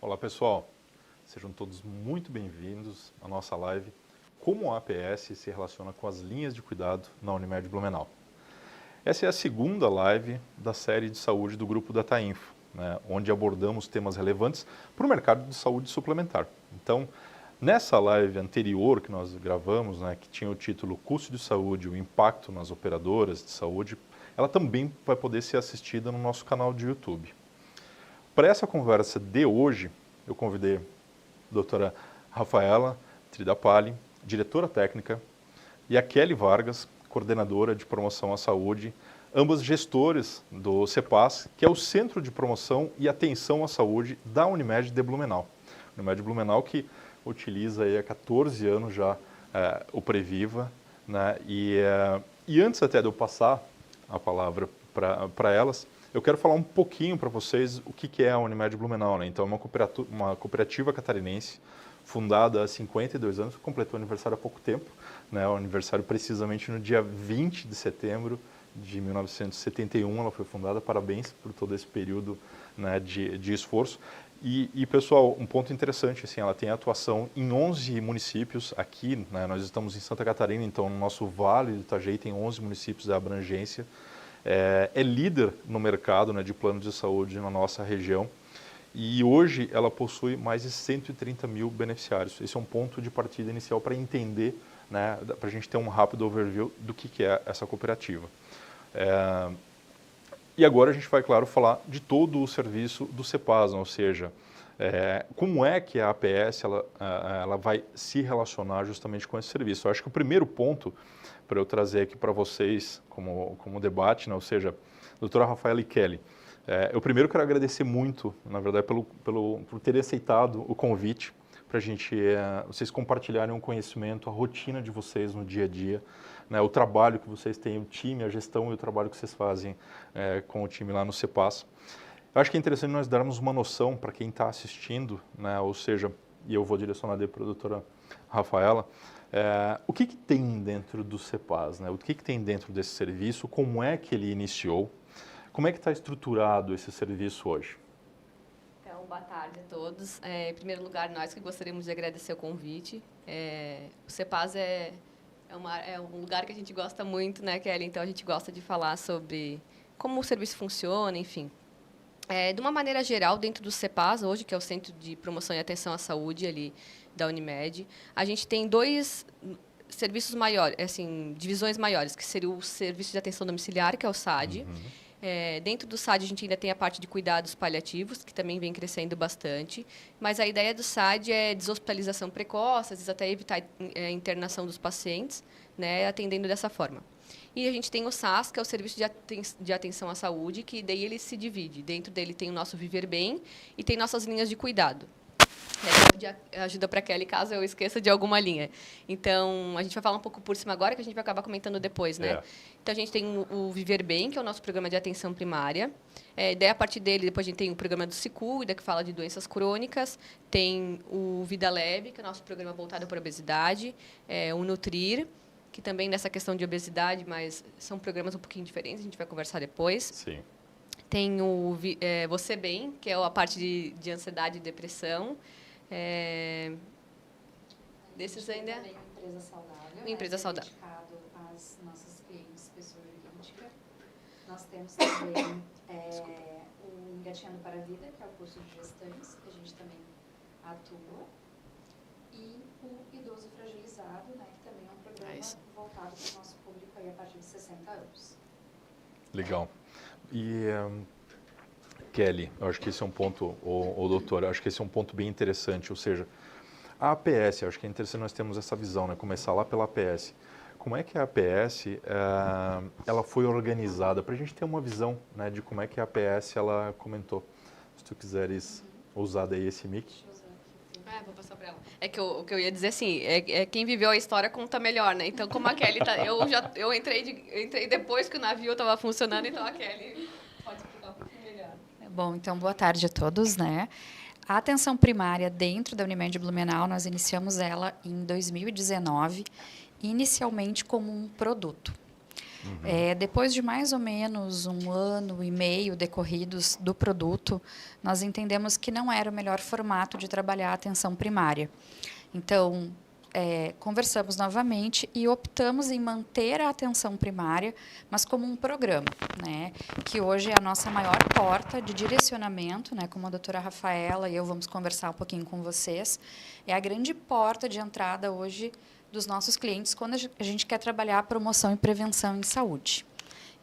Olá pessoal, sejam todos muito bem-vindos à nossa live Como a APS se relaciona com as linhas de cuidado na Unimed Blumenau. Essa é a segunda live da série de saúde do grupo DataInfo, onde abordamos temas relevantes para o mercado de saúde suplementar. Então, nessa live anterior que nós gravamos, que tinha o título Custo de Saúde, o impacto nas operadoras de saúde, ela também vai poder ser assistida no nosso canal de YouTube. Para essa conversa de hoje, eu convidei a doutora Rafaela Tridapali, diretora técnica, e a Kelly Vargas, coordenadora de promoção à saúde, ambas gestores do CEPAS, que é o Centro de Promoção e Atenção à Saúde da Unimed de Blumenau. Unimed Blumenau que utiliza aí há 14 anos já o Previva, e antes até de eu passar a palavra para elas, eu quero falar um pouquinho para vocês o que é a Unimed Blumenau. Então, é uma cooperativa catarinense fundada há 52 anos, completou aniversário há pouco tempo, o aniversário precisamente no dia 20 de setembro de 1971, ela foi fundada. Parabéns por todo esse período de esforço. E, pessoal, um ponto interessante, assim, ela tem atuação em 11 municípios aqui, nós estamos em Santa Catarina, então no nosso Vale do Itajaí tem 11 municípios da abrangência. É líder no mercado de planos de saúde na nossa região e hoje ela possui mais de 130 mil beneficiários. Esse é um ponto de partida inicial para entender, para a gente ter um rápido overview do que é essa cooperativa. E agora a gente vai, claro, falar de todo o serviço do CEPAS, ou seja, como é que a APS ela vai se relacionar justamente com esse serviço. Eu acho que o primeiro ponto para eu trazer aqui para vocês como debate, ou seja, doutora Rafaela e Kelly, eu primeiro quero agradecer muito, na verdade, por terem aceitado o convite para vocês compartilharem um conhecimento, a rotina de vocês no dia a dia, o trabalho que vocês têm, o time, a gestão e o trabalho que vocês fazem com o time lá no CEPAS. Eu acho que é interessante nós darmos uma noção para quem está assistindo, ou seja, e eu vou direcionar para a doutora Rafaela, o que tem dentro do CEPAS, o que tem dentro desse serviço, como é que ele iniciou, como é que está estruturado esse serviço hoje? Então, boa tarde a todos. Em primeiro lugar, nós que gostaríamos de agradecer o convite. O CEPAS é um lugar que a gente gosta muito, Kelly? Então, a gente gosta de falar sobre como o serviço funciona, enfim. De uma maneira geral, dentro do CEPAS, hoje, que é o Centro de Promoção e Atenção à Saúde ali da Unimed, a gente tem dois serviços maiores, assim, divisões maiores, que seria o Serviço de Atenção Domiciliar, que é o SAD. Dentro do SAD, a gente ainda tem a parte de cuidados paliativos, que também vem crescendo bastante. Mas a ideia do SAD é deshospitalização precoce, às vezes até evitar a internação dos pacientes, atendendo dessa forma. E a gente tem o SAS, que é o Serviço de Atenção à Saúde, que daí ele se divide. Dentro dele tem o nosso Viver Bem e tem nossas linhas de cuidado. De ajuda para a Kelly, caso eu esqueça de alguma linha. Então, a gente vai falar um pouco por cima agora, que a gente vai acabar comentando depois, Então, a gente tem o Viver Bem, que é o nosso programa de atenção primária. Daí, a partir dele, depois a gente tem o programa do Se Cuida, que fala de doenças crônicas. Tem o Vida Leve, que é o nosso programa voltado para a obesidade. O Nutrir, que também nessa questão de obesidade, mas são programas um pouquinho diferentes, a gente vai conversar depois. Sim. Tem o Você Bem, que é a parte de ansiedade e depressão. Desses ainda... Também uma empresa saudável. Uma empresa saudável. Dedicado às nossas clientes, pessoa jurídica. Nós temos também o Engatinhando para a Vida, que é o curso de gestantes, que a gente também atua. E o Idoso Fragilizado, que também é um programa voltado para o nosso público aí a partir de 60 anos. Legal. E, Kelly, eu acho que esse é um ponto, ou doutora, eu acho que esse é um ponto bem interessante, ou seja, a APS, eu acho que é interessante nós termos essa visão, começar lá pela APS. Como é que a APS ela foi organizada, para a gente ter uma visão de como é que a APS ela comentou. Se tu quiseres usar daí esse mic. Vou passar para ela. O que eu ia dizer assim, quem viveu a história conta melhor, Então, como a Kelly tá, eu entrei depois que o navio estava funcionando, então a Kelly pode explicar um pouquinho melhor. Bom, então boa tarde a todos, A atenção primária dentro da Unimed Blumenau, nós iniciamos ela em 2019, inicialmente como um produto. Depois de mais ou menos 1 ano e meio decorridos do produto, nós entendemos que não era o melhor formato de trabalhar a atenção primária. Então, conversamos novamente e optamos em manter a atenção primária, mas como um programa, né, que hoje é a nossa maior porta de direcionamento, né, como a doutora Rafaela e eu vamos conversar um pouquinho com vocês, é a grande porta de entrada hoje dos nossos clientes quando a gente quer trabalhar promoção e prevenção em saúde.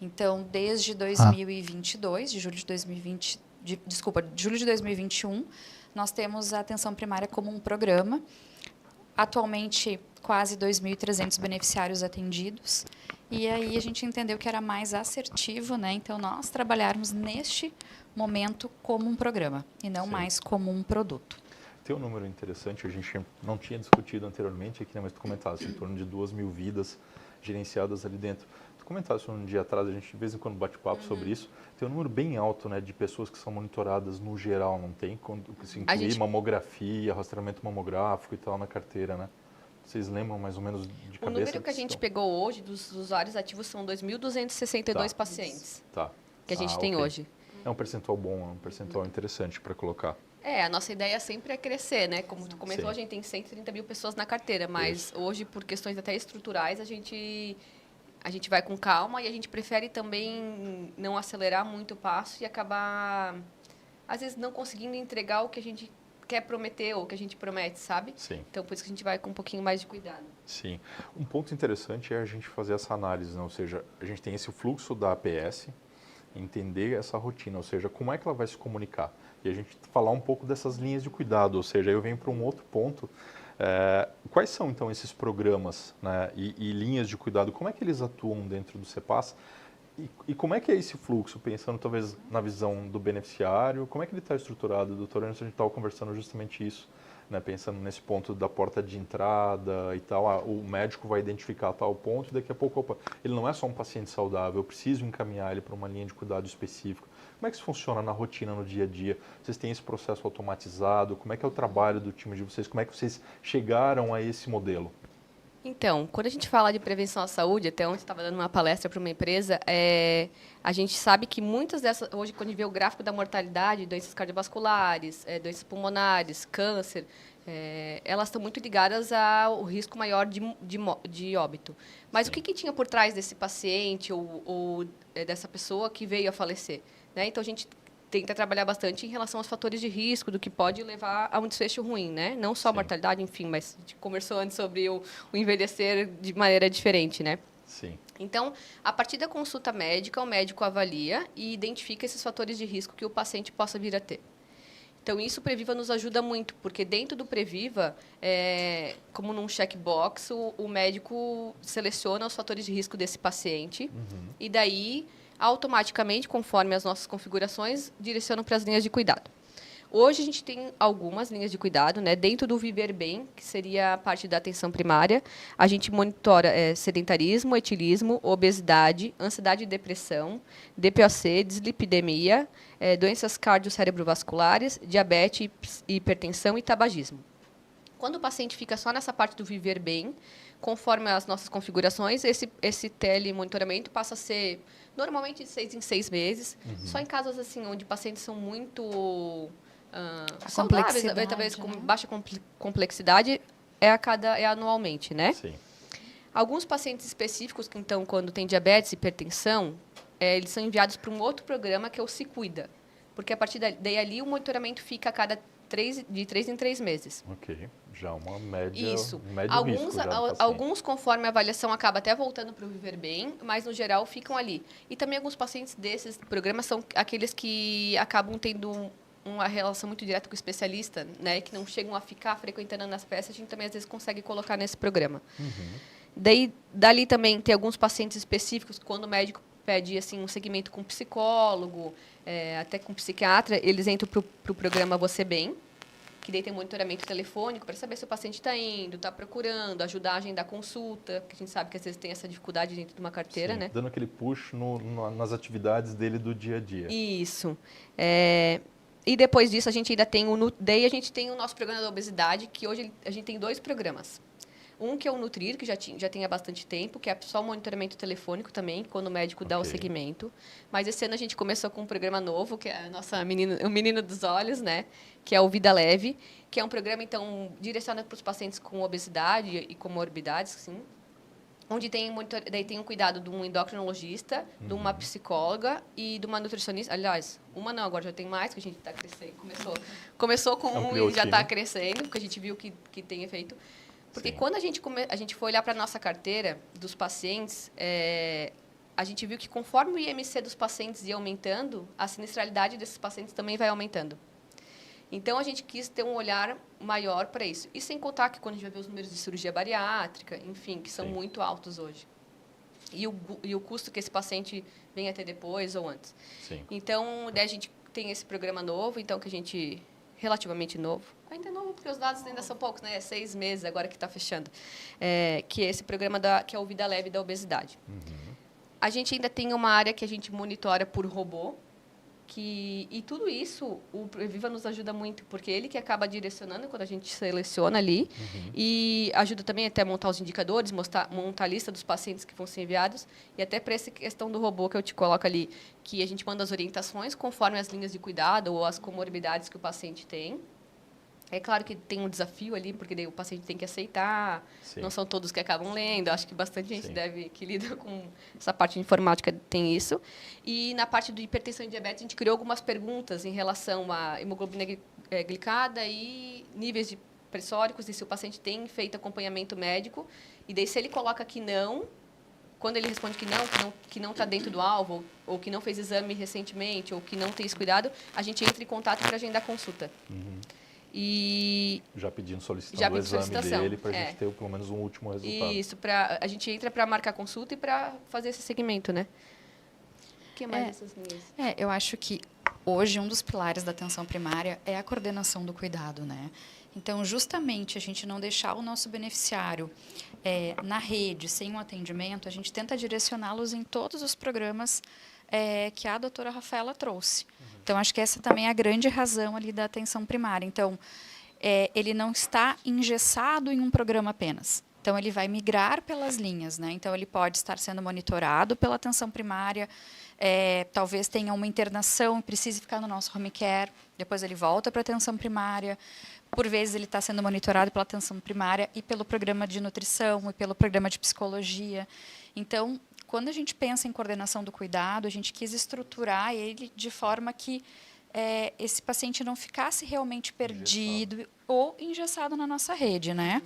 Então, desde 2022, de julho de 2021, nós temos a atenção primária como um programa. Atualmente, quase 2.300 beneficiários atendidos. E aí a gente entendeu que era mais assertivo, né? Então, nós trabalharmos neste momento como um programa e não mais como um produto. Tem um número interessante, a gente não tinha discutido anteriormente aqui, né, mas tu comentaste em torno de 2.000 vidas gerenciadas ali dentro. Tu comentaste um dia atrás, a gente de vez em quando bate papo sobre isso, tem um número bem alto, né, de pessoas que são monitoradas no geral, não tem? Quando se inclui mamografia, rastreamento mamográfico e tal na carteira, né? Vocês lembram mais ou menos de cabeça? O número que a gente pegou hoje dos usuários ativos são 2.262 pacientes que a gente tem hoje. É um percentual bom, é um percentual interessante para colocar. A nossa ideia sempre é crescer, né? Como tu comentou, a gente tem 130 mil pessoas na carteira, mas hoje, por questões até estruturais, a gente vai com calma e a gente prefere também não acelerar muito o passo e acabar, às vezes, não conseguindo entregar o que a gente quer prometer ou o que a gente promete, sabe? Sim. Então, por isso que a gente vai com um pouquinho mais de cuidado. Sim. Um ponto interessante é a gente fazer essa análise, né? Ou seja, a gente tem esse fluxo da APS, entender essa rotina, ou seja, como é que ela vai se comunicar. E a gente falar um pouco dessas linhas de cuidado, ou seja, eu venho para um outro ponto. Quais são, então, esses programas, né, e linhas de cuidado? Como é que eles atuam dentro do CEPAS? E como é que é esse fluxo, pensando talvez na visão do beneficiário? Como é que ele está estruturado, doutor? Antes a gente estava conversando justamente isso, né, pensando nesse ponto da porta de entrada e tal. O médico vai identificar tal ponto e daqui a pouco, opa, ele não é só um paciente saudável, eu preciso encaminhar ele para uma linha de cuidado específico. Como é que isso funciona na rotina, no dia a dia? Vocês têm esse processo automatizado? Como é que é o trabalho do time de vocês? Como é que vocês chegaram a esse modelo? Então, quando a gente fala de prevenção à saúde, até ontem estava dando uma palestra para uma empresa, a gente sabe que muitas dessas, hoje, quando a gente vê o gráfico da mortalidade, doenças cardiovasculares, doenças pulmonares, câncer, elas estão muito ligadas ao risco maior de óbito. Mas o que tinha por trás desse paciente ou dessa pessoa que veio a falecer? Né? Então, a gente tenta trabalhar bastante em relação aos fatores de risco, do que pode levar a um desfecho ruim, né? Não só a mortalidade, enfim, mas a gente conversou antes sobre o envelhecer de maneira diferente, né? Sim. Então, a partir da consulta médica, o médico avalia e identifica esses fatores de risco que o paciente possa vir a ter. Então, isso o Previva nos ajuda muito, porque dentro do Previva, como num checkbox, o médico seleciona os fatores de risco desse paciente e daí, automaticamente, conforme as nossas configurações, direcionam para as linhas de cuidado. Hoje, a gente tem algumas linhas de cuidado, né? Dentro do Viver Bem, que seria a parte da atenção primária, a gente monitora sedentarismo, etilismo, obesidade, ansiedade e depressão, DPOC, dislipidemia, doenças cardiocérebrovasculares, diabetes, hipertensão e tabagismo. Quando o paciente fica só nessa parte do Viver Bem, conforme as nossas configurações, esse telemonitoramento passa a ser normalmente de 6 em 6 meses. Só em casos assim onde pacientes são muito saudáveis, talvez com baixa complexidade, é anualmente, né? Sim. Alguns pacientes específicos, que então, quando tem diabetes e hipertensão, eles são enviados para um outro programa que é o Se Cuida. Porque a partir daí ali o monitoramento fica de 3 em 3 meses. Ok, já uma média. Isso. Um médio risco Alguns, conforme a avaliação, acaba até voltando para o Viver Bem, mas, no geral, ficam ali. E também alguns pacientes desses programas são aqueles que acabam tendo uma relação muito direta com o especialista, né, que não chegam a ficar frequentando nas peças, a gente também, às vezes, consegue colocar nesse programa. Dali também tem alguns pacientes específicos, quando o médico pede assim, um segmento com psicólogo, até com psiquiatra, eles entram para o programa Você Bem, que daí tem monitoramento telefônico para saber se o paciente está indo, está procurando, ajudar a agendar consulta, que a gente sabe que às vezes tem essa dificuldade dentro de uma carteira, Sim, né? Dando aquele push nas atividades dele do dia a dia. Isso. E depois disso a gente ainda tem daí a gente tem o nosso programa da obesidade, que hoje a gente tem 2 programas. Um que é o Nutrir, que já tem há bastante tempo, que é só monitoramento telefônico também, quando o médico dá o segmento. Mas esse ano a gente começou com um programa novo, que é o Menino dos Olhos, né? Que é o Vida Leve, que é um programa, então, direcionado para os pacientes com obesidade e comorbidades, sim, onde daí tem um cuidado de um endocrinologista, de uma psicóloga e de uma nutricionista. Aliás, uma não, agora já tem mais, que a gente está crescendo. Começou com um e já está crescendo, porque a gente viu que tem efeito. Porque quando a gente foi olhar para a nossa carteira dos pacientes, a gente viu que conforme o IMC dos pacientes ia aumentando, a sinistralidade desses pacientes também vai aumentando. Então, a gente quis ter um olhar maior para isso. E sem contar que quando a gente vai ver os números de cirurgia bariátrica, enfim, que são muito altos hoje. E o custo que esse paciente venha a ter depois ou antes. Sim. Então, daí a gente tem esse programa novo, então, que a gente... relativamente novo. Ainda é novo, porque os dados ainda são poucos, né? 6 meses agora que está fechando. Que é esse programa que é o Vida Leve da Obesidade. A gente ainda tem uma área que a gente monitora por robô, e tudo isso, o Previva nos ajuda muito, porque ele que acaba direcionando quando a gente seleciona ali, e ajuda também até a montar os indicadores, montar a lista dos pacientes que vão ser enviados, e até para essa questão do robô que eu te coloco ali, que a gente manda as orientações conforme as linhas de cuidado ou as comorbidades que o paciente tem. É claro que tem um desafio ali, porque daí o paciente tem que aceitar, não são todos que acabam lendo, acho que bastante gente que lida com essa parte de informática tem isso. E na parte de hipertensão e diabetes, a gente criou algumas perguntas em relação à hemoglobina glicada e níveis de pressóricos, e se o paciente tem feito acompanhamento médico, e daí se ele coloca que não, quando ele responde que não está dentro do alvo, ou que não fez exame recentemente, ou que não tem esse cuidado, a gente entra em contato para agendar consulta. E solicitando o exame dele para a gente ter pelo menos um último resultado. Isso, a gente entra para marcar consulta e para fazer esse segmento, né? O que mais essas linhas? Eu acho que hoje um dos pilares da atenção primária é a coordenação do cuidado, né? Então, justamente a gente não deixar o nosso beneficiário na rede, sem um atendimento, a gente tenta direcioná-los em todos os programas que a doutora Rafaela trouxe. Então, acho que essa também é a grande razão ali da atenção primária. Então, ele não está engessado em um programa apenas. Então, ele vai migrar pelas linhas, né? Então, ele pode estar sendo monitorado pela atenção primária, talvez tenha uma internação e precise ficar no nosso home care, depois ele volta para a atenção primária. Por vezes, ele está sendo monitorado pela atenção primária e pelo programa de nutrição e pelo programa de psicologia. Então, quando a gente pensa em coordenação do cuidado, a gente quis estruturar ele de forma que esse paciente não ficasse realmente perdido ou engessado na nossa rede, né?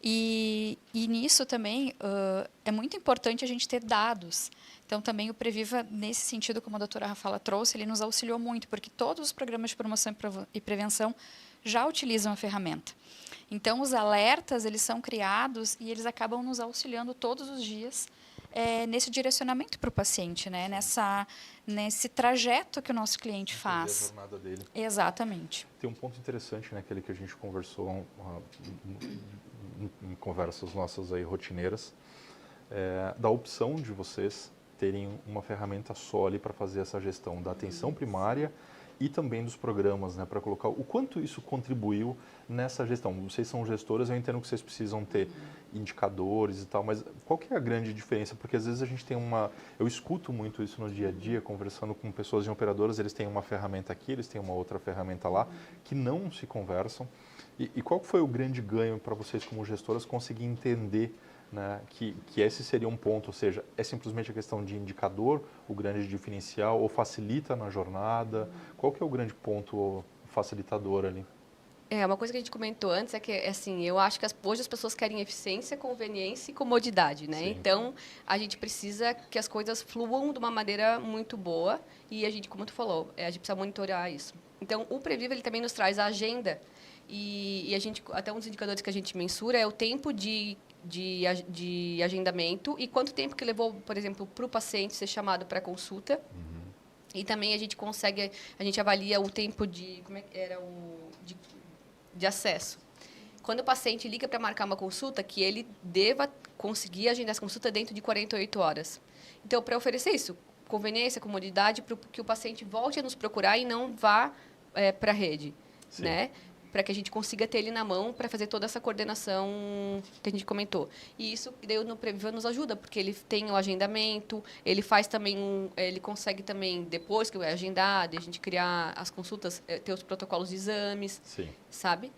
E nisso também é muito importante a gente ter dados. Então, também o Previva, nesse sentido, como a doutora Rafaela trouxe, ele nos auxiliou muito, porque todos os programas de promoção e prevenção já utilizam a ferramenta. Então, os alertas, eles são criados e eles acabam nos auxiliando todos os dias nesse direcionamento para o paciente, né? Nesse trajeto que o nosso cliente faz. A jornada dele. Exatamente. Tem um ponto interessante, né, aquele que a gente conversou em conversas nossas aí rotineiras, da opção de vocês terem uma ferramenta só ali para fazer essa gestão da atenção primária e também dos programas, né, para colocar o quanto isso contribuiu nessa gestão. Vocês são gestoras, eu entendo que vocês precisam ter indicadores e tal, mas qual que é a grande diferença? Porque às vezes a gente tem eu escuto muito isso no dia a dia, conversando com pessoas em operadoras, eles têm uma ferramenta aqui, eles têm uma outra ferramenta lá, que não se conversam. E qual foi o grande ganho para vocês como gestoras conseguir entender, né, que esse seria um ponto, ou seja, é simplesmente a questão de indicador, o grande diferencial, ou facilita na jornada? Qual que é o grande ponto facilitador ali? Uma coisa que a gente comentou antes é que, assim, eu acho que hoje as pessoas querem eficiência, conveniência e comodidade, né? Sim. Então, a gente precisa que as coisas fluam de uma maneira muito boa e a gente, como tu falou, a gente precisa monitorar isso. Então, o Previva, ele também nos traz a agenda e a gente, até um dos indicadores que a gente mensura é o tempo de agendamento e quanto tempo que levou, por exemplo, para o paciente ser chamado para consulta. E também a gente avalia o tempo de acesso. Quando o paciente liga para marcar uma consulta, que ele deva conseguir agendar essa consulta dentro de 48 horas. Então, para oferecer isso, conveniência, comodidade, para que o paciente volte a nos procurar e não vá para a rede, né? para que a gente consiga ter ele na mão para fazer toda essa coordenação que a gente comentou. E isso daí no Previva nos ajuda, porque ele tem o agendamento, ele faz também ele consegue também, depois que é agendado, a gente criar as consultas, ter os protocolos de exames, Sim. sabe?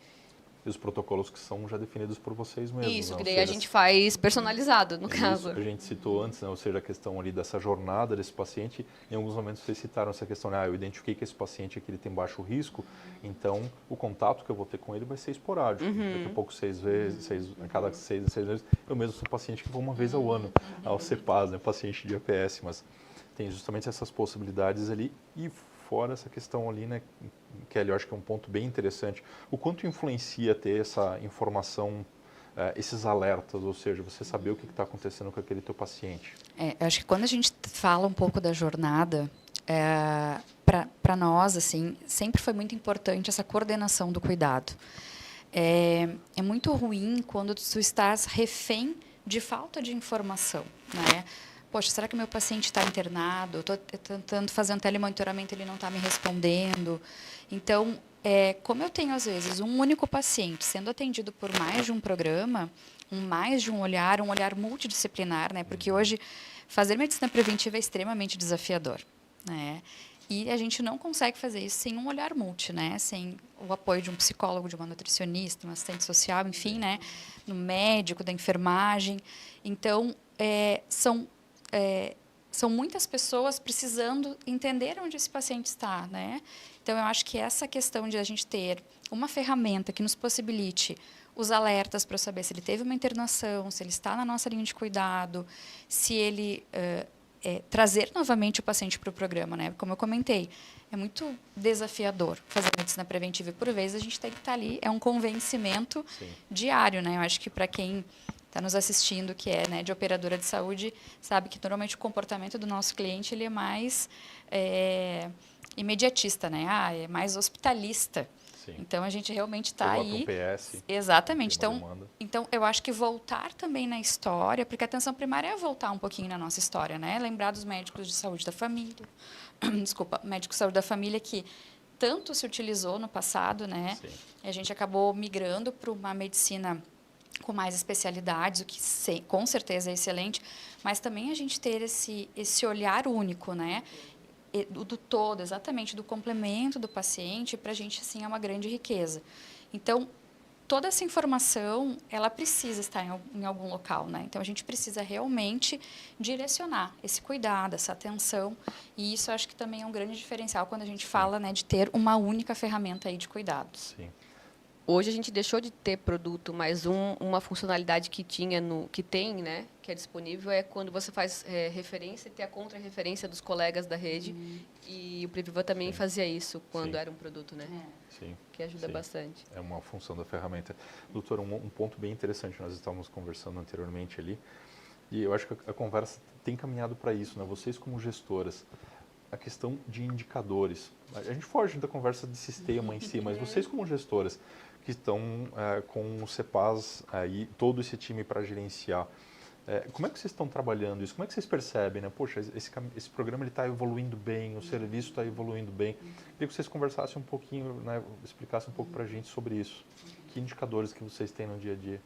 E os protocolos que são já definidos por vocês mesmos. Isso, né? que Ou daí seja, a gente faz personalizado, no caso. Isso a gente citou antes, né? Ou seja, a questão ali dessa jornada desse paciente. Em alguns momentos vocês citaram essa questão, né? Eu identifiquei que esse paciente aqui ele tem baixo risco, então o contato que eu vou ter com ele vai ser esporádico. Daqui a pouco 6 vezes, a cada 6 vezes. Eu mesmo sou paciente que vou uma vez ao ano ao CEPAS, né? Paciente de APS, mas tem justamente essas possibilidades ali. E fora essa questão ali, né, Kelly, eu acho que é um ponto bem interessante. O quanto influencia ter essa informação, esses alertas, ou seja, você saber o que está acontecendo com aquele teu paciente? Eu acho que quando a gente fala um pouco da jornada, para nós, assim, sempre foi muito importante essa coordenação do cuidado. É muito ruim quando tu estás refém de falta de informação, né? Poxa, será que meu paciente está internado? Estou tentando fazer um telemonitoramento, ele não está me respondendo. Então, como eu tenho, às vezes, um único paciente sendo atendido por mais de um programa, mais de um olhar multidisciplinar, né? Porque hoje fazer medicina preventiva é extremamente desafiador, né? E a gente não consegue fazer isso sem um olhar multi, né? Sem o apoio de um psicólogo, de uma nutricionista, um assistente social, enfim, né? No médico, da enfermagem. Então, são muitas pessoas precisando entender onde esse paciente está, né? Então, eu acho que essa questão de a gente ter uma ferramenta que nos possibilite os alertas para saber se ele teve uma internação, se ele está na nossa linha de cuidado, se ele trazer novamente o paciente para o programa, né? Como eu comentei, é muito desafiador fazer medicina preventiva e, por vezes, a gente tem que estar ali, é um convencimento diário, né? Eu acho que para quem está nos assistindo, que é, né, de operadora de saúde, sabe que normalmente o comportamento do nosso cliente ele é mais imediatista, né? É mais hospitalista. Sim. Então a gente realmente está aí. Um PS, exatamente. Então eu acho que voltar também na história, porque a atenção primária é voltar um pouquinho na nossa história, né? Lembrar dos médicos de saúde da família, médicos de saúde da família que tanto se utilizou no passado, né? Sim. E a gente acabou migrando para uma medicina com mais especialidades, o que com certeza é excelente, mas também a gente ter esse olhar único, né? Do todo, exatamente, do complemento do paciente, para a gente, assim, é uma grande riqueza. Então, toda essa informação, ela precisa estar em algum local, né? Então, a gente precisa realmente direcionar esse cuidado, essa atenção, e isso eu acho que também é um grande diferencial quando a gente fala, né, de ter uma única ferramenta aí de cuidados. Sim. Hoje a gente deixou de ter produto, mas uma funcionalidade que tem, né, que é disponível, é quando você faz referência e ter a contra-referência dos colegas da rede. E o Previva também fazia isso quando era um produto, né? Sim. Que ajuda bastante. É uma função da ferramenta. Doutora, um ponto bem interessante, nós estávamos conversando anteriormente ali, e eu acho que a conversa tem caminhado para isso, né? Vocês como gestoras, a questão de indicadores. A gente foge da conversa de sistema em si, mas vocês como gestoras, que estão com o CEPAS aí, todo esse time para gerenciar, como é que vocês estão trabalhando isso? Como é que vocês percebem, né? Poxa, esse programa está evoluindo bem, o serviço está evoluindo bem. Queria que vocês conversassem um pouquinho, né, explicassem um pouco para a gente sobre isso. Que indicadores que vocês têm no dia a dia?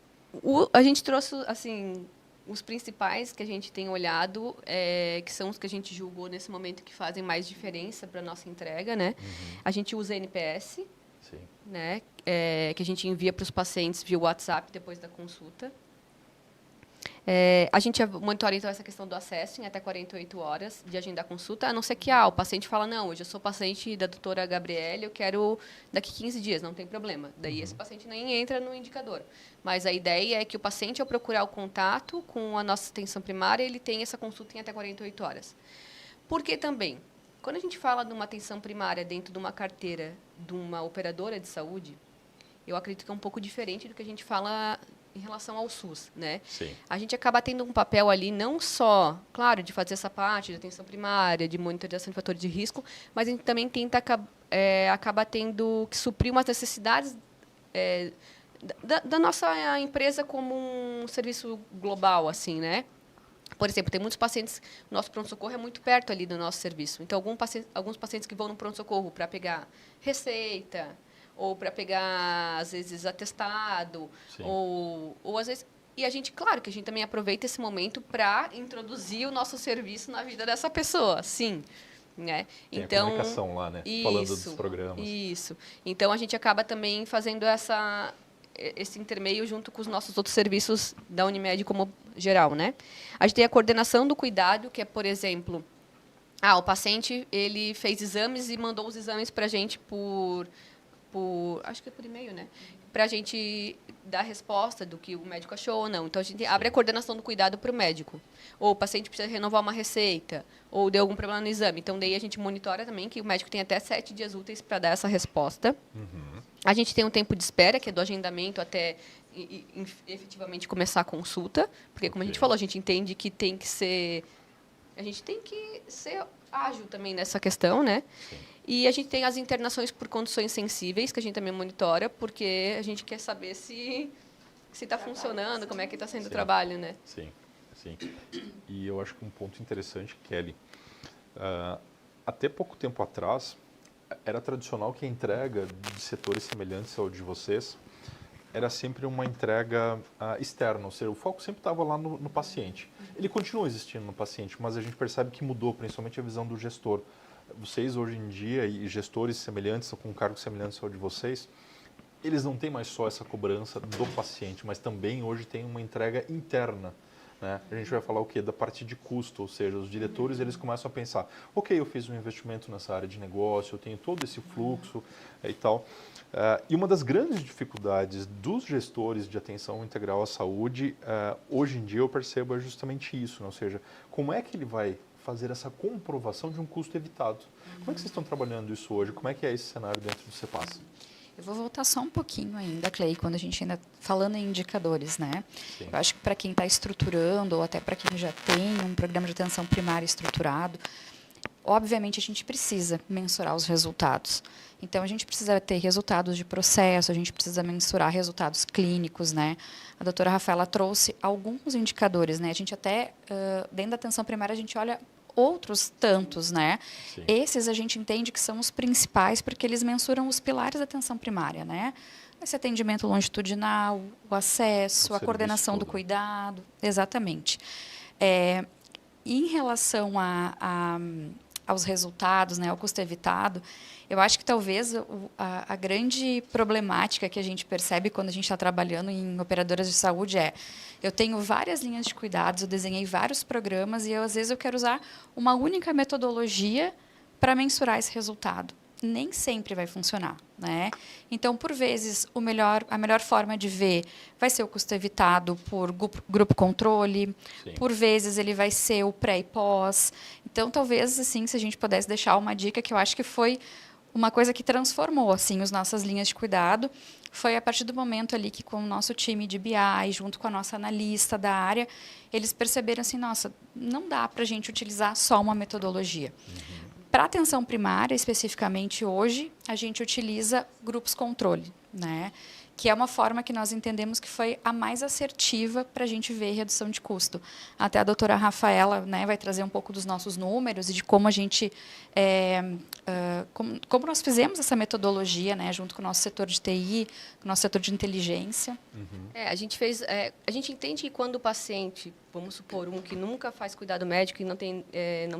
A gente trouxe, assim, os principais que a gente tem olhado, que são os que a gente julgou nesse momento que fazem mais diferença para a nossa entrega, né? A gente usa NPS, né? Que a gente envia para os pacientes via WhatsApp depois da consulta. A gente monitora, então, essa questão do acesso em até 48 horas de agendar a consulta, a não ser que o paciente fala, não, hoje eu sou paciente da doutora Gabriele, eu quero daqui 15 dias, não tem problema. Daí esse paciente nem entra no indicador. Mas a ideia é que o paciente, ao procurar o contato com a nossa atenção primária, ele tem essa consulta em até 48 horas. Por que também? Quando a gente fala de uma atenção primária dentro de uma carteira de uma operadora de saúde, eu acredito que é um pouco diferente do que a gente fala em relação ao SUS, né? Sim. A gente acaba tendo um papel ali não só, claro, de fazer essa parte de atenção primária, de monitorização de fatores de risco, mas a gente também tenta acaba tendo que suprir umas necessidades da nossa empresa como um serviço global, assim, né? Por exemplo, tem muitos pacientes, o nosso pronto-socorro é muito perto ali do nosso serviço. Então, alguns pacientes que vão no pronto-socorro para pegar receita, ou para pegar, às vezes, atestado, Sim. ou às vezes... E a gente, claro, que a gente também aproveita esse momento para introduzir o nosso serviço na vida dessa pessoa, sim. Né? Tem Então, a comunicação lá, né? Falando dos programas. Isso. Então, a gente acaba também fazendo esse intermeio junto com os nossos outros serviços da Unimed como geral, né? A gente tem a coordenação do cuidado, que é, por exemplo, o paciente ele fez exames e mandou os exames para a gente acho que é por e-mail, né? Para a gente dar resposta do que o médico achou ou não. Então, a gente abre a coordenação do cuidado para o médico. Ou o paciente precisa renovar uma receita, ou deu algum problema no exame. Então, daí a gente monitora também que o médico tem até 7 dias úteis para dar essa resposta. Uhum. A gente tem um tempo de espera, que é do agendamento até efetivamente começar a consulta. Porque, como a gente falou, a gente entende que tem que ser... A gente tem que ser ágil também nessa questão, né? Sim. E a gente tem as internações por condições sensíveis, que a gente também monitora, porque a gente quer saber se está funcionando, como é que está sendo o trabalho, né? Sim, sim. E eu acho que um ponto interessante, Kelly, até pouco tempo atrás, era tradicional que a entrega de setores semelhantes ao de vocês era sempre uma entrega externa, ou seja, o foco sempre estava lá no paciente. Ele continua existindo no paciente, mas a gente percebe que mudou, principalmente a visão do gestor. Vocês, hoje em dia, e gestores semelhantes, com cargos semelhantes ao de vocês, eles não têm mais só essa cobrança do paciente, mas também hoje tem uma entrega interna. Né? A gente vai falar o quê? Da parte de custo, ou seja, os diretores eles começam a pensar, ok, eu fiz um investimento nessa área de negócio, eu tenho todo esse fluxo e tal. E uma das grandes dificuldades dos gestores de atenção integral à saúde, hoje em dia eu percebo é justamente isso, né? Ou seja, como é que ele vai fazer essa comprovação de um custo evitado? Como é que vocês estão trabalhando isso hoje? Como é que é esse cenário dentro do CEPAS? Eu vou voltar só um pouquinho ainda, Clay, quando a gente ainda falando em indicadores, né? Sim. Eu acho que para quem está estruturando ou até para quem já tem um programa de atenção primária estruturado, obviamente a gente precisa mensurar os resultados. Então a gente precisa ter resultados de processo, a gente precisa mensurar resultados clínicos, né? A doutora Rafaela trouxe alguns indicadores, né? A gente até dentro da atenção primária a gente olha outros tantos, né? Sim. Esses a gente entende que são os principais porque eles mensuram os pilares da atenção primária, né? Esse atendimento longitudinal, o acesso, a coordenação do cuidado, exatamente. Em relação aos resultados, né, ao custo evitado, eu acho que talvez a grande problemática que a gente percebe quando a gente está trabalhando em operadoras de saúde eu tenho várias linhas de cuidados, eu desenhei vários programas e às vezes eu quero usar uma única metodologia para mensurar esse resultado. Nem sempre vai funcionar, né? Então, por vezes, a melhor forma de ver vai ser o custo evitado por grupo controle. Sim. Por vezes, ele vai ser o pré e pós. Então, talvez, assim, se a gente pudesse deixar uma dica que eu acho que foi uma coisa que transformou, assim, as nossas linhas de cuidado, foi a partir do momento ali que com o nosso time de BI, junto com a nossa analista da área, eles perceberam assim, nossa, não dá para a gente utilizar só uma metodologia. Para atenção primária, especificamente hoje, a gente utiliza grupos controle, né? Que é uma forma que nós entendemos que foi a mais assertiva para a gente ver redução de custo. Até a doutora Rafaela, né, vai trazer um pouco dos nossos números e de como a gente, como nós fizemos essa metodologia, né, junto com o nosso setor de TI, com o nosso setor de inteligência. A gente entende que quando o paciente, vamos supor, que nunca faz cuidado médico e não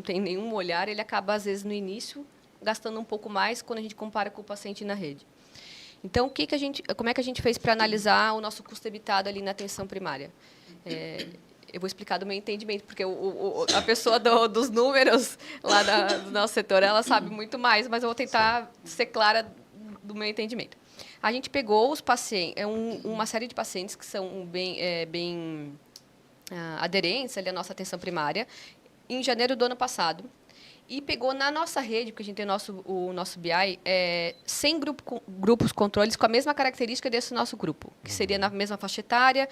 tem nenhum olhar, ele acaba, às vezes, no início, gastando um pouco mais quando a gente compara com o paciente na rede. Então, como é que a gente fez para analisar o nosso custo evitado ali na atenção primária? Eu vou explicar do meu entendimento, porque a pessoa dos números lá do nosso setor, ela sabe muito mais, mas eu vou tentar ser clara do meu entendimento. A gente pegou os pacientes, uma série de pacientes que são bem aderentes ali à nossa atenção primária, em janeiro do ano passado, e pegou na nossa rede, porque a gente tem o nosso BI, 100 grupos controles com a mesma característica desse nosso grupo, que seria na mesma faixa etária,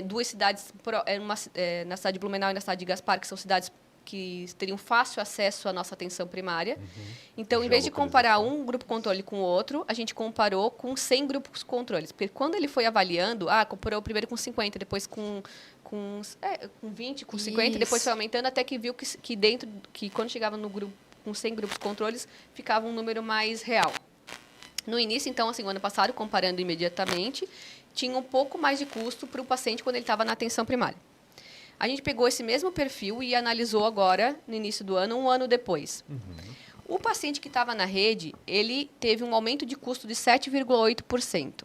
2 cidades, na cidade de Blumenau e na cidade de Gaspar, que são cidades que teriam fácil acesso à nossa atenção primária. Então, em vez de comparar um grupo controle com o outro, a gente comparou com 100 grupos controles. Porque quando ele foi avaliando, comparou primeiro com 50, depois com 20, com 50, Isso. depois foi aumentando, até que viu que quando chegava no grupo com 100 grupos controles, ficava um número mais real. No início, então, assim, o ano passado, comparando imediatamente, tinha um pouco mais de custo para o paciente quando ele estava na atenção primária. A gente pegou esse mesmo perfil e analisou agora, no início do ano, um ano depois. O paciente que estava na rede, ele teve um aumento de custo de 7,8%.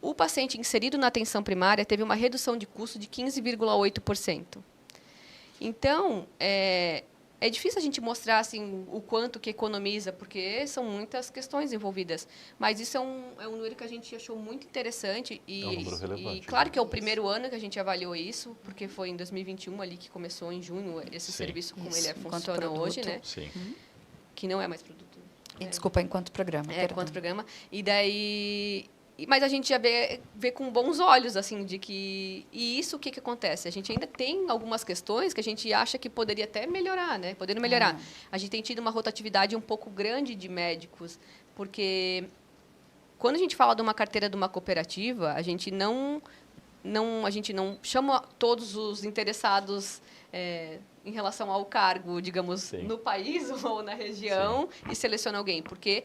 O paciente inserido na atenção primária teve uma redução de custo de 15,8%. Então, é difícil a gente mostrar assim, o quanto que economiza, porque são muitas questões envolvidas. Mas isso é um número que a gente achou muito interessante. E, É um número relevante. E claro que é o primeiro ano que a gente avaliou isso, porque foi em 2021 ali que começou em junho esse serviço, como Isso, ele enquanto funciona produto. hoje, né? Sim. Que não é mais produto. Desculpa, enquanto programa. perdão. Enquanto programa. E daí... Mas a gente já vê com bons olhos, assim, de que... E isso, o que acontece? A gente ainda tem algumas questões que a gente acha que poderia até melhorar, né? Podendo melhorar. A gente tem tido uma rotatividade um pouco grande de médicos, porque quando a gente fala de uma carteira de uma cooperativa, a gente não chama todos os interessados em relação ao cargo, digamos, Sim. no país ou na região, e seleciona alguém, porque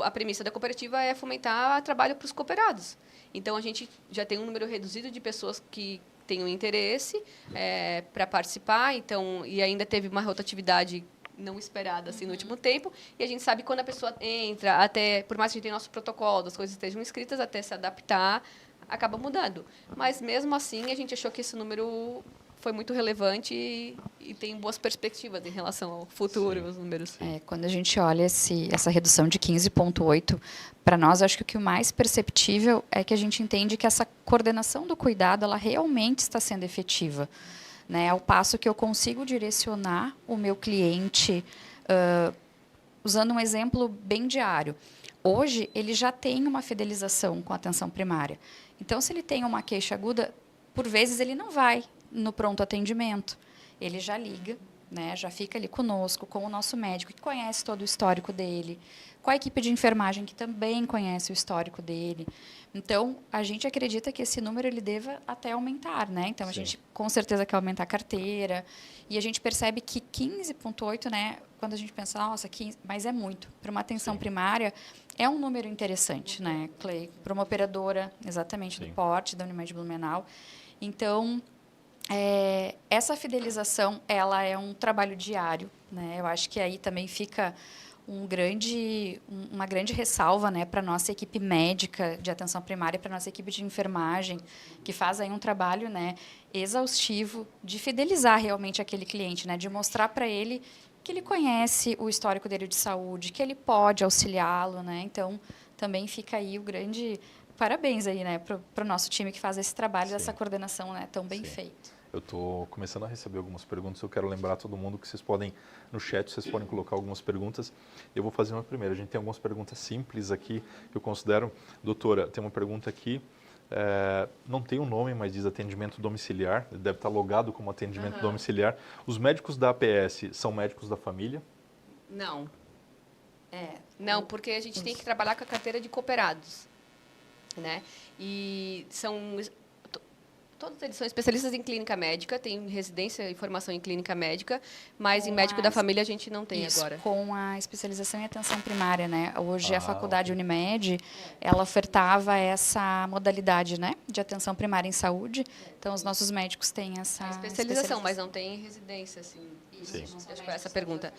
a premissa da cooperativa é fomentar trabalho para os cooperados. Então, a gente já tem um número reduzido de pessoas que têm um interesse para participar, então, e ainda teve uma rotatividade não esperada assim, no último tempo, e a gente sabe que quando a pessoa entra, até por mais que a gente tenha nosso protocolo, as coisas estejam escritas, até se adaptar, acaba mudando. Mas, mesmo assim, a gente achou que esse número foi muito relevante e tem boas perspectivas em relação ao futuro, os números. Quando a gente olha essa redução de 15,8%, para nós, acho que o mais perceptível é que a gente entende que essa coordenação do cuidado ela realmente está sendo efetiva. Né? Ao passo que eu consigo direcionar o meu cliente, usando um exemplo bem diário. Hoje, ele já tem uma fidelização com a atenção primária. Então, se ele tem uma queixa aguda, por vezes ele não vai no pronto atendimento. Ele já liga, né, já fica ali conosco, com o nosso médico, que conhece todo o histórico dele, com a equipe de enfermagem, que também conhece o histórico dele. Então, a gente acredita que esse número ele deva até aumentar. Né? Então, a gente com certeza quer aumentar a carteira. E a gente percebe que 15,8%, né, quando a gente pensa, nossa, 15, mas é muito. Para uma atenção primária, é um número interessante, né, Clay? Para uma operadora, exatamente, do porte da Unimed Blumenau. Então, essa fidelização, ela é um trabalho diário. Né? Eu acho que aí também fica uma grande ressalva, né, para a nossa equipe médica de atenção primária, para a nossa equipe de enfermagem, que faz aí um trabalho, né, exaustivo de fidelizar realmente aquele cliente, né, de mostrar para ele que ele conhece o histórico dele de saúde, que ele pode auxiliá-lo. Né? Então, também fica aí o grande parabéns aí, né, para o nosso time que faz esse trabalho, dessa coordenação, né, tão bem feito. Eu estou começando a receber algumas perguntas. Eu quero lembrar a todo mundo que vocês podem, no chat, vocês podem colocar algumas perguntas. Eu vou fazer uma primeira. A gente tem algumas perguntas simples aqui que eu considero. Doutora, tem uma pergunta aqui. Não tem um nome, mas diz atendimento domiciliar. Ele deve estar logado como atendimento domiciliar. Os médicos da APS são médicos da família? Não. Não, porque a gente tem que trabalhar com a carteira de cooperados. Né? E todos eles são especialistas em clínica médica, têm residência e formação em clínica médica, mas em médico da família a gente não tem agora. Com a especialização em atenção primária, né? Hoje a faculdade Unimed, ela ofertava essa modalidade, né, de atenção primária em saúde. Então, os nossos médicos têm essa especialização, mas não tem residência, assim. Acho que foi essa a pergunta.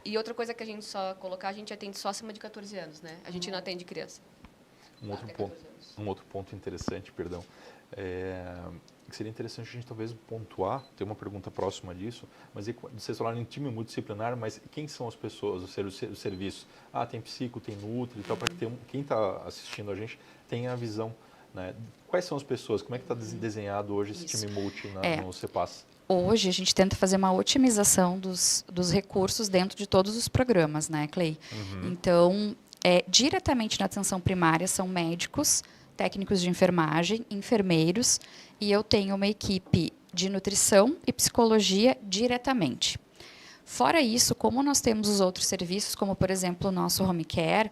E outra coisa que a gente só colocar, a gente atende só acima de 14 anos, né? A gente não atende criança. Um outro ponto interessante, perdão, que seria interessante a gente talvez pontuar, tem uma pergunta próxima disso, mas vocês falaram em time multidisciplinar, mas quem são as pessoas, os serviços? Tem psico, tem nutri e tal, para que quem está assistindo a gente tenha a visão, né? Quais são as pessoas, como é que está desenhado hoje esse time multi no CEPAS? Hoje a gente tenta fazer uma otimização dos recursos dentro de todos os programas, né, Clay? Então, diretamente na atenção primária são médicos, técnicos de enfermagem, enfermeiros, e eu tenho uma equipe de nutrição e psicologia diretamente. Fora isso, como nós temos os outros serviços, como, por exemplo, o nosso home care,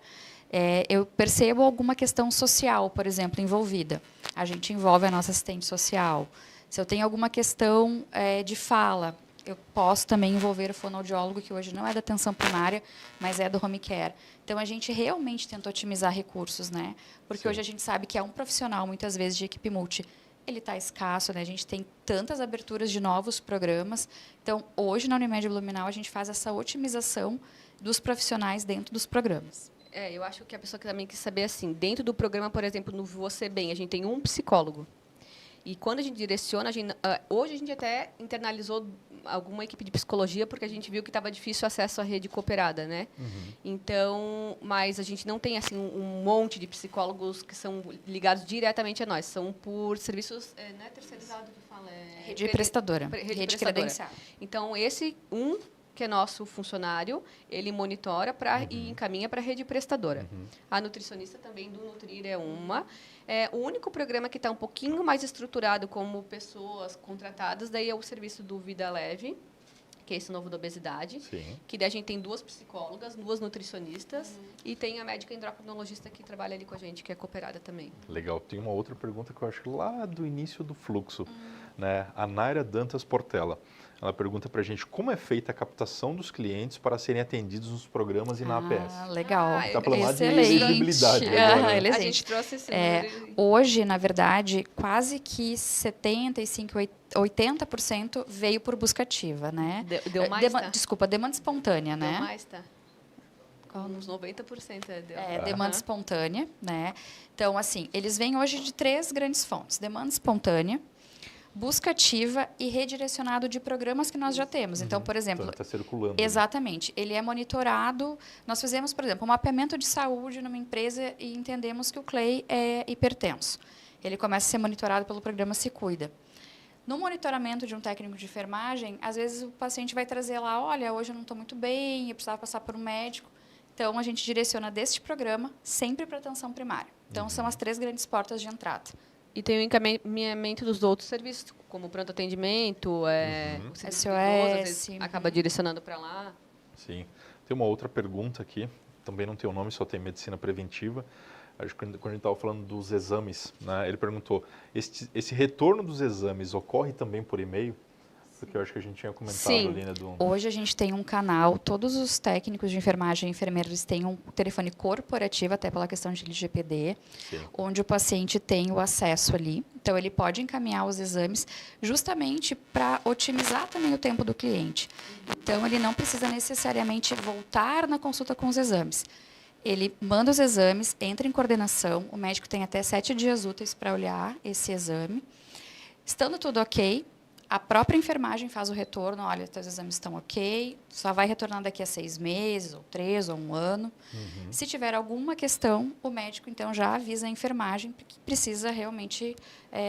eu percebo alguma questão social, por exemplo, envolvida. A gente envolve a nossa assistente social. Se eu tenho alguma questão de fala, eu posso também envolver o fonoaudiólogo, que hoje não é da atenção primária, mas é do home care. Então, a gente realmente tenta otimizar recursos, né? Porque Sim. hoje a gente sabe que é um profissional, muitas vezes, de equipe multi. Ele está escasso, né? A gente tem tantas aberturas de novos programas. Então, hoje, na Unimed Blumenau, a gente faz essa otimização dos profissionais dentro dos programas. Eu acho que a pessoa que também quis saber, assim, dentro do programa, por exemplo, no Você Bem, a gente tem um psicólogo. E quando a gente direciona, hoje a gente até internalizou alguma equipe de psicologia, porque a gente viu que estava difícil o acesso à rede cooperada, né? Então, mas a gente não tem assim um monte de psicólogos que são ligados diretamente a nós, são por serviços, não é terceirizado que fala, Rede prestadora, rede rede prestadora. credenciada. Então, que é nosso funcionário, ele monitora e encaminha para a rede prestadora. A nutricionista também do Nutrir é uma. O único programa que está um pouquinho mais estruturado como pessoas contratadas, daí é o serviço do Vida Leve, que é esse novo da obesidade. Sim. Que daí a gente tem 2 psicólogas, 2 nutricionistas e tem a médica endocrinologista que trabalha ali com a gente, que é cooperada também. Legal. Tem uma outra pergunta que eu acho lá do início do fluxo, né? A Naira Dantas Portela. Ela pergunta para a gente como é feita a captação dos clientes para serem atendidos nos programas e na APS. Legal. Tá falando lá de Excelente. elegibilidade agora, né? A Excelente. gente trouxe esse É, número. hoje, na verdade, quase que 75%, 80% veio por busca ativa, né? Deu mais, tá? Desculpa, demanda espontânea, Deu né? mais, tá? Uns 90% deu. Demanda espontânea, né? Então, assim, eles vêm hoje de 3 grandes fontes: demanda espontânea, busca ativa e redirecionado de programas que nós já temos. Então, por exemplo, Então, está circulando. exatamente, ele é monitorado. Nós fizemos, por exemplo, um mapeamento de saúde numa empresa e entendemos que o Clay é hipertenso. Ele começa a ser monitorado pelo programa Se Cuida. No monitoramento de um técnico de enfermagem, às vezes o paciente vai trazer lá, olha, hoje eu não estou muito bem, eu precisava passar por um médico. Então, a gente direciona deste programa sempre para atenção primária. Então, são as 3 grandes portas de entrada. E tem o encaminhamento dos outros serviços, como pronto atendimento, o serviço SOS, do idoso, às vezes acaba direcionando para lá. Sim. Tem uma outra pergunta aqui, também não tem o nome, só tem medicina preventiva. Acho que quando a gente estava falando dos exames, né, ele perguntou, esse retorno dos exames ocorre também por e-mail? Porque eu acho que a gente tinha comentado Sim. ali, né, do... Hoje a gente tem um canal, todos os técnicos de enfermagem e enfermeiros têm um telefone corporativo, até pela questão de LGPD, Sim. onde o paciente tem o acesso ali. Então, ele pode encaminhar os exames justamente para otimizar também o tempo do cliente. Então, ele não precisa necessariamente voltar na consulta com os exames. Ele manda os exames, entra em coordenação, o médico tem até 7 dias úteis para olhar esse exame. Estando tudo ok, a própria enfermagem faz o retorno, olha, seus exames estão ok, só vai retornar daqui a 6 meses, ou 3, ou 1 ano. Se tiver alguma questão, o médico, então, já avisa a enfermagem que precisa realmente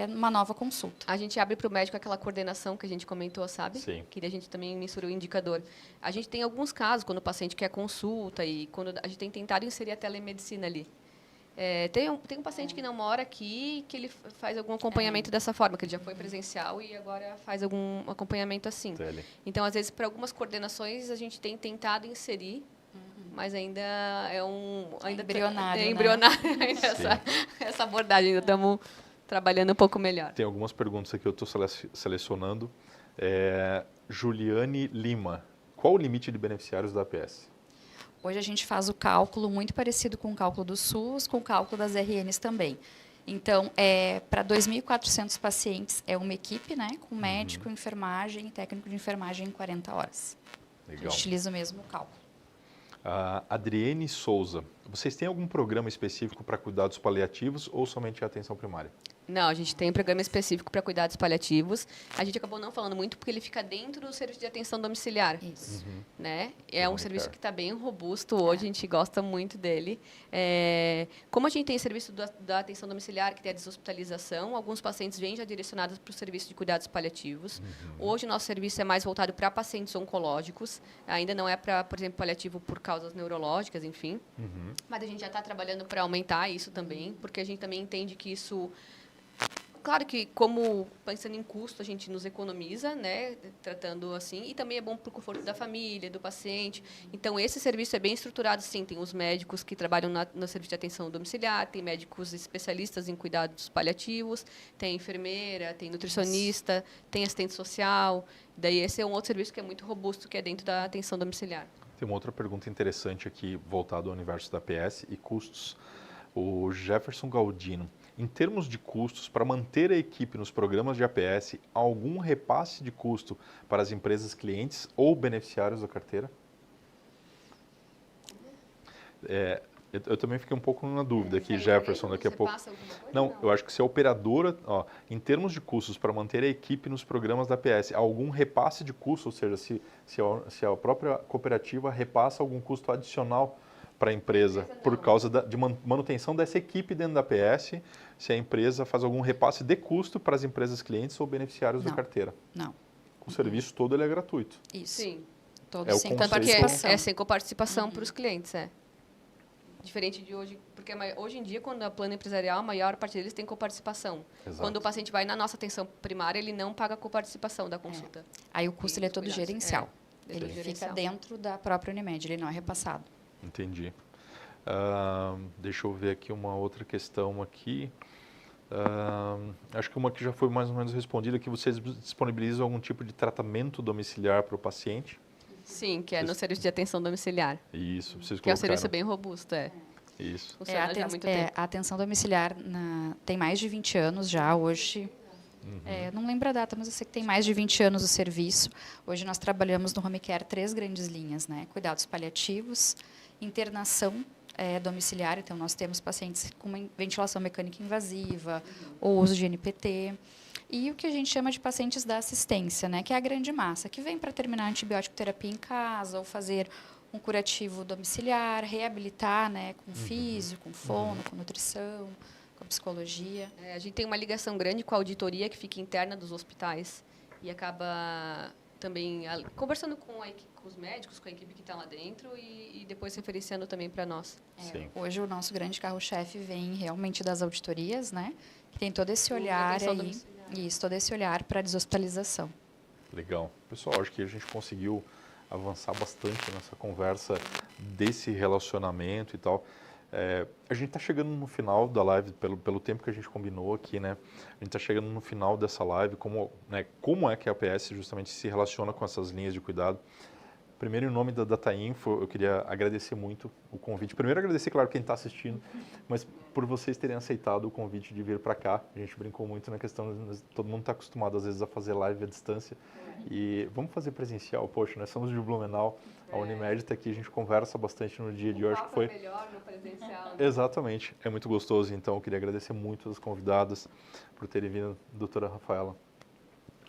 uma nova consulta. A gente abre para o médico aquela coordenação que a gente comentou, sabe? Sim. Que a gente também mensura o indicador. A gente tem alguns casos, quando o paciente quer consulta e quando a gente tem tentado inserir a telemedicina ali. Tem um paciente que não mora aqui, que ele faz algum acompanhamento dessa forma, que ele já foi presencial e agora faz algum acompanhamento assim. Tele. Então, às vezes, para algumas coordenações, a gente tem tentado inserir, mas ainda ainda embrionário, é né? embrionário essa abordagem. Ainda estamos trabalhando um pouco melhor. Tem algumas perguntas aqui que eu estou selecionando. Juliane Lima, qual o limite de beneficiários da APS? Hoje a gente faz o cálculo muito parecido com o cálculo do SUS, com o cálculo das RNs também. Então, para 2.400 pacientes, é uma equipe, né, com médico, enfermagem e técnico de enfermagem em 40 horas. A Legal. gente utiliza o mesmo cálculo. Adriene Souza, vocês têm algum programa específico para cuidados paliativos ou somente a atenção primária? Não, a gente tem um programa específico para cuidados paliativos. A gente acabou não falando muito porque ele fica dentro do serviço de atenção domiciliar. Isso. Né? É um Home serviço care. que está bem robusto hoje, a gente gosta muito dele. Como a gente tem serviço da atenção domiciliar, que tem a deshospitalização, alguns pacientes vêm já direcionados para o serviço de cuidados paliativos. Hoje, o nosso serviço é mais voltado para pacientes oncológicos, ainda não é para, por exemplo, paliativo por causas neurológicas, enfim. Mas a gente já está trabalhando para aumentar isso também, porque a gente também entende que isso claro que, como pensando em custo, a gente nos economiza, né, tratando assim, e também é bom para o conforto da família, do paciente. Então, esse serviço é bem estruturado, sim. Tem os médicos que trabalham no serviço de atenção domiciliar, tem médicos especialistas em cuidados paliativos, tem enfermeira, tem nutricionista, tem assistente social. Daí, esse é um outro serviço que é muito robusto, que é dentro da atenção domiciliar. Tem uma outra pergunta interessante aqui, voltada ao universo da APS e custos. O Jefferson Galdino, em termos de custos, para manter a equipe nos programas de APS, há algum repasse de custo para as empresas clientes ou beneficiários da carteira? Eu também fiquei um pouco na dúvida aqui, Jefferson, daqui a pouco. Não, eu acho que se a operadora, em termos de custos para manter a equipe nos programas da APS, há algum repasse de custo, ou seja, se a própria cooperativa repassa algum custo adicional para a empresa por causa de manutenção dessa equipe dentro da APS, se a empresa faz algum repasse de custo para as empresas clientes ou beneficiários da carteira. Não. O serviço todo ele é gratuito. Isso. Sim. Todo É o sem conceito. Porque participação. é sem coparticipação para os clientes, Diferente de hoje, porque hoje em dia, quando a plano empresarial, a maior parte deles tem coparticipação. Exato. Quando o paciente vai na nossa atenção primária, ele não paga a coparticipação da consulta. Aí o custo ele é todo Cuidados. gerencial. É Ele todo fica gerencial. dentro da própria Unimed, ele não é repassado. Entendi. Deixa eu ver aqui uma outra questão aqui. Acho que uma que já foi mais ou menos respondida, que vocês disponibilizam algum tipo de tratamento domiciliar para o paciente? Sim, que é no serviço de atenção domiciliar. Isso, vocês Que é um colocaram. serviço bem robusto, Isso. Funciona já há muito tempo. A atenção domiciliar tem mais de 20 anos já, hoje. Não lembro a data, mas eu sei que tem mais de 20 anos o serviço. Hoje nós trabalhamos no Home Care 3 grandes linhas, né? Cuidados paliativos, internação domiciliar, então nós temos pacientes com uma ventilação mecânica invasiva, ou uso de NPT, e o que a gente chama de pacientes da assistência, né? Que é a grande massa, que vem para terminar a antibiótico terapia em casa, ou fazer um curativo domiciliar, reabilitar, né? Com físio, com fono, com nutrição, com psicologia. A gente tem uma ligação grande com a auditoria que fica interna dos hospitais e acaba também conversando com os médicos, com a equipe que está lá dentro e depois referenciando também para nós. Sim. Hoje o nosso grande carro-chefe vem realmente das auditorias, né? Que tem todo esse olhar atenção aí, domiciliar. isso, todo esse olhar para a deshospitalização. Legal. Pessoal, acho que a gente conseguiu avançar bastante nessa conversa desse relacionamento e tal. A gente está chegando no final da live, pelo tempo que a gente combinou aqui, né? A gente está chegando no final dessa live, como é que a APS justamente se relaciona com essas linhas de cuidado. Primeiro, em nome da Datainfo, eu queria agradecer muito o convite. Primeiro, agradecer, claro, quem está assistindo, mas por vocês terem aceitado o convite de vir para cá. A gente brincou muito na questão, todo mundo está acostumado, às vezes, a fazer live à distância. E vamos fazer presencial, poxa, nós somos de Blumenau, a Unimed está aqui, a gente conversa bastante no dia de hoje. Que foi melhor no presencial. Exatamente, é muito gostoso. Então, eu queria agradecer muito as convidadas por terem vindo, a doutora Rafaela,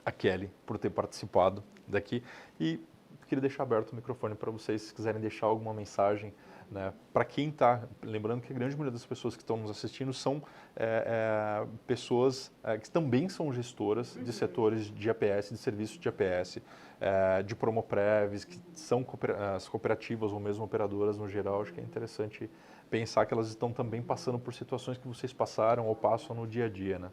a Kelly, por ter participado daqui. E queria deixar aberto o microfone para vocês, se quiserem deixar alguma mensagem, né? Para quem está, lembrando que a grande maioria das pessoas que estão nos assistindo são pessoas que também são gestoras de setores de APS, de serviços de APS, de Promopreves, que são as cooperativas ou mesmo operadoras no geral. Acho que é interessante pensar que elas estão também passando por situações que vocês passaram ou passam no dia a dia, né?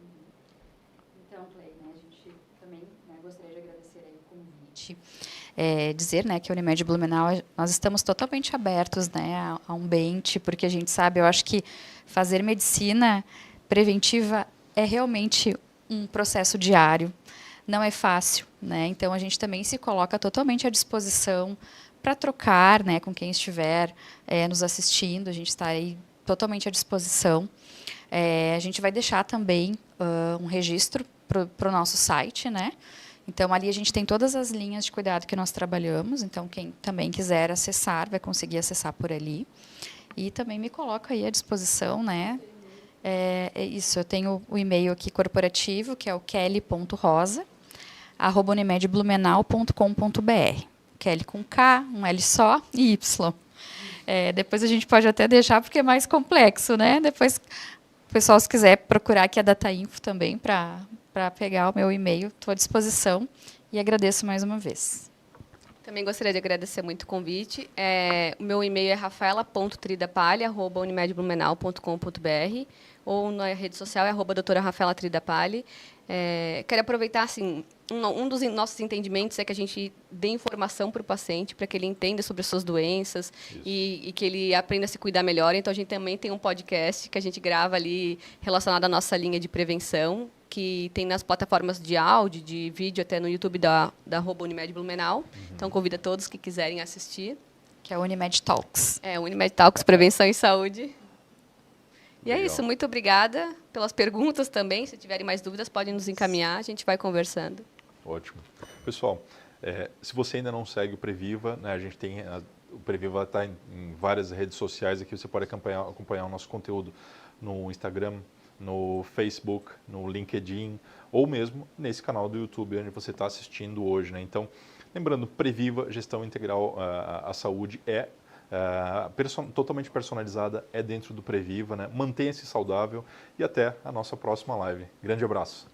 Então, Clay, a gente também gostaria de agradecer aí o convite. Dizer, né, que a Unimed Blumenau, nós estamos totalmente abertos, né, a um bench, porque a gente sabe, eu acho que fazer medicina preventiva é realmente um processo diário, não é fácil, né, então a gente também se coloca totalmente à disposição para trocar, né, com quem estiver nos assistindo, a gente está aí totalmente à disposição. A gente vai deixar também um registro para o nosso site, né. Então, ali a gente tem todas as linhas de cuidado que nós trabalhamos. Então, quem também quiser acessar, vai conseguir acessar por ali. E também me coloco aí à disposição, né? Isso, eu tenho o e-mail aqui corporativo, que é o kelly.rosa@unimedblumenau.com.br. Kelly com K, um L só e Y. Depois a gente pode até deixar, porque é mais complexo, né? Depois, o pessoal, se quiser procurar aqui a Datainfo também para pegar o meu e-mail, estou à disposição e agradeço mais uma vez. Também gostaria de agradecer muito o convite. O meu e-mail é rafaela.tridapalha@unimedblumenau.com.br ou na rede social é @doutora Rafaela Tridapalha. Quero aproveitar, assim, um dos nossos entendimentos é que a gente dê informação para o paciente, para que ele entenda sobre as suas doenças e que ele aprenda a se cuidar melhor. Então, a gente também tem um podcast que a gente grava ali relacionado à nossa linha de prevenção, que tem nas plataformas de áudio, de vídeo, até no YouTube da Unimed Blumenau. Então, convido a todos que quiserem assistir. Que é o Unimed Talks. Unimed Talks, Prevenção e Saúde. E Legal. é isso, muito obrigada pelas perguntas também. Se tiverem mais dúvidas, podem nos encaminhar, a gente vai conversando. Ótimo. Pessoal, se você ainda não segue o Previva, né, a gente tem o Previva está em várias redes sociais aqui, você pode acompanhar o nosso conteúdo no Instagram, no Facebook, no LinkedIn ou mesmo nesse canal do YouTube onde você está assistindo hoje, né? Então, lembrando, Previva, gestão integral à saúde totalmente personalizada, é dentro do Previva, né? Mantenha-se saudável e até a nossa próxima live. Grande abraço.